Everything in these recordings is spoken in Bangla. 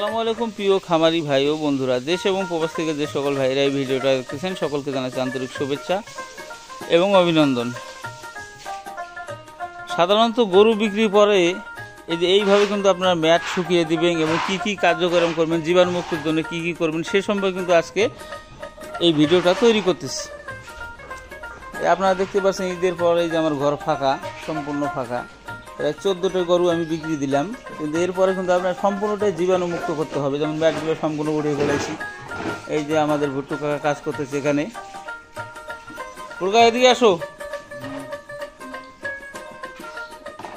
আসসালামু আলাইকুম প্রিয় খামারি ভাই ও বন্ধুরা, দেশ এবং প্রবাস থেকে যে সকল ভাইরা এই ভিডিওটা দেখতেছেন সকলকে জানাচ্ছি আন্তরিক শুভেচ্ছা এবং অভিনন্দন। সাধারণত গরু বিক্রি পরে এইভাবে কিন্তু আপনারা ম্যাট শুকিয়ে দিবেন এবং কি কি কার্যক্রম করবেন, জীবাণুমুক্তের জন্য কি কি করবেন সে সম্পর্কে কিন্তু আজকে এই ভিডিওটা তৈরি করতেছি। আপনারা দেখতে পাচ্ছেন ঈদের পরে যে আমার ঘর ফাঁকা, সম্পূর্ণ ফাঁকা, প্রায় 14টা গরু আমি বিক্রি দিলাম, কিন্তু এরপরে কিন্তু আপনার সম্পূর্ণটাই জীবাণুমুক্ত করতে হবে। যেমন ম্যাটগুলো সম্পূর্ণ উঠিয়ে ফেলেছি। এই যে আমাদের ভুট্টু কাকা কাজ করতেছে এখানে। পুরকা এদিকে আসো,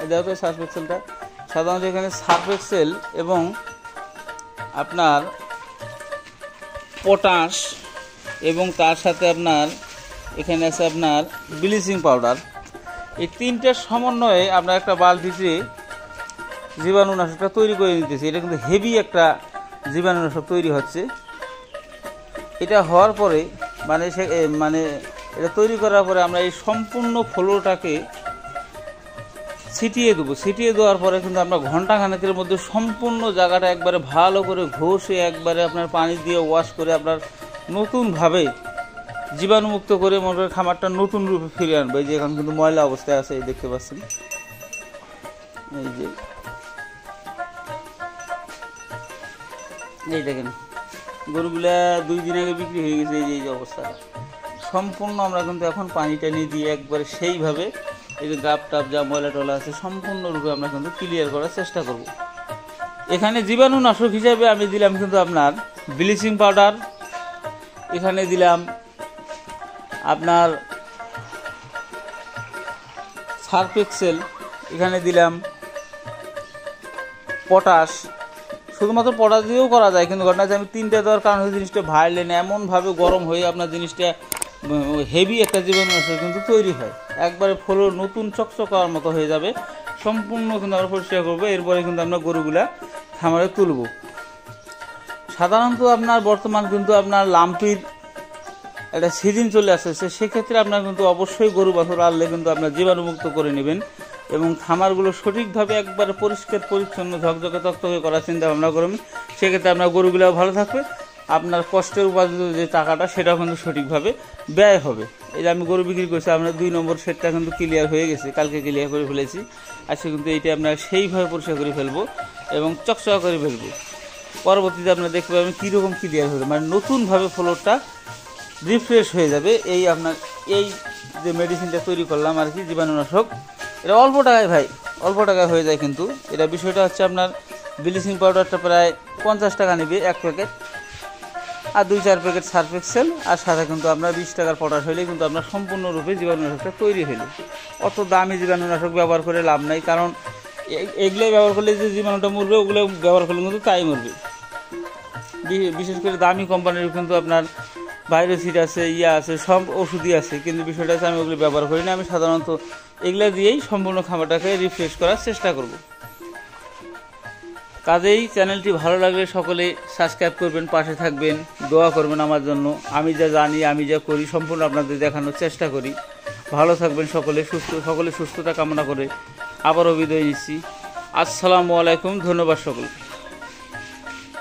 দেখো তো সার্ফ এক্সেলটা। সাধারণত এখানে সার্ফ এক্সেল এবং আপনার পটাশ এবং তার সাথে আপনার এখানে আছে আপনার ব্লিচিং পাউডার, এই তিনটার সমন্বয়ে আমরা একটা বালতিতে জীবাণুনাশকটা তৈরি করে নিতেছি। এটা কিন্তু হেভি একটা জীবাণুনাশক তৈরি হচ্ছে। এটা হওয়ার পরে মানে এটা তৈরি করার পরে আমরা এই সম্পূর্ণ ফ্লোরটাকে ছিটিয়ে দেবো। ছিটিয়ে দেওয়ার পরে কিন্তু আমরা ঘন্টাখানেকের মধ্যে সম্পূর্ণ জায়গাটা একবারে ভালো করে ঘষে একবারে আপনার পানি দিয়ে ওয়াশ করে আপনার নতুনভাবে জীবাণুমুক্ত করে মনে করে খামারটা নতুন রূপে ফিরিয়ে আনবে। এই যে এখন কিন্তু ময়লা অবস্থায় আছে, এই দেখতে পাচ্ছেন। এই যে এই দেখেন গরুগুলা 2 দিন আগে বিক্রি হয়ে গেছে। এই যে অবস্থাটা সম্পূর্ণ আমরা কিন্তু এখন পানি টানি দিয়ে একবারে সেইভাবে এই যে গাপ টাপ যা ময়লা টলা আছে সম্পূর্ণরূপে আমরা কিন্তু ক্লিয়ার করার চেষ্টা করব। এখানে জীবাণুনাশক হিসাবে আমি দিলাম কিন্তু আপনার ব্লিচিং পাউডার, এখানে দিলাম আপনার সার্ফ এক্সেল, এখানে দিলাম পটাশ। শুধুমাত্র পটাশ দিয়েও করা যায়, কিন্তু ঘটনা আমি 3টা দেওয়ার কারণ হচ্ছে জিনিসটা ভাইলেন এমনভাবে গরম হয়ে আপনার জিনিসটা হেভি একটা জীবাণুনাশক কিন্তু তৈরি হয়। একবারে ফ্লোর নতুন চকচক করার মতো হয়ে যাবে। সম্পূর্ণ কিন্তু আমরা পরিষ্কার করবো। এরপরে কিন্তু আমরা গরুগুলা খামারে তুলব। সাধারণত আপনার বর্তমান কিন্তু আপনার লাম্পির একটা সিজন চলে আসছে, সেক্ষেত্রে আপনার কিন্তু অবশ্যই গরু বাছুর আনলে কিন্তু আপনার জীবাণুমুক্ত করে নেবেন এবং খামারগুলো সঠিকভাবে একবারে পরিষ্কার পরিচ্ছন্ন ঝকঝকে তকতকে করার চিন্তা ভাবনা করবেন। সেক্ষেত্রে আপনার গরুগুলোও ভালো থাকবে, আপনার কষ্টের উপার্জিত যে টাকাটা সেটাও কিন্তু সঠিকভাবে ব্যয় হবে। এই যে আমি গরু বিক্রি করছি, আপনার 2 নম্বর সেটটা কিন্তু ক্লিয়ার হয়ে গেছে, কালকে ক্লিয়ার করে ফেলেছি। আজকে কিন্তু এইটা আপনার সেইভাবে পরিষ্কার করে ফেলবো এবং চকচকা করে ফেলবো। পরবর্তীতে আপনার দেখতে পাবেন কীরকম ক্লিয়ার হবে, মানে নতুনভাবে ফ্লোরটা রিফ্রেশ হয়ে যাবে। এই আপনার এই যে মেডিসিনটা তৈরি করলাম আর কি, জীবাণুনাশক, এটা অল্প টাকায় ভাই, অল্প টাকায় হয়ে যায়। কিন্তু এটা বিষয়টা হচ্ছে আপনার ব্লিচিং পাউডারটা প্রায় 50 টাকা নেবে 1 প্যাকেট, আর 2-4 প্যাকেট সার্ফ এক্সেল, আর সাথে কিন্তু আপনার 20 টাকার পটাশ হলে কিন্তু আপনার সম্পূর্ণরূপে জীবাণুনাশকটা তৈরি হলো। অত দামি জীবাণুনাশক ব্যবহার করে লাভ নাই, কারণ এগুলোই ব্যবহার করলে যে জীবাণুটা মরবে, ওগুলো ব্যবহার করলে কিন্তু তাই মরবে। বিশেষ করে দামি কোম্পানির কিন্তু আপনার ভাইরাসিড আছে, আছে, সব ওষুধই আছে, কিন্তু বিষয়টা হচ্ছে আমি ওগুলো ব্যবহার করি না। আমি সাধারণত এগুলো দিয়েই সম্পূর্ণ খামারটাকে রিফ্রেশ করার চেষ্টা করব। কাজেই চ্যানেলটি ভালো লাগলে সকলে সাবস্ক্রাইব করবেন, পাশে থাকবেন, দোয়া করবেন আমার জন্য। আমি যা জানি, আমি যা করি সম্পূর্ণ আপনাদের দেখানোর চেষ্টা করি। ভালো থাকবেন সকলে সুস্থতা কামনা করে আবারও বিদায় নিচ্ছি। আসসালামু আলাইকুম, ধন্যবাদ সকলকে।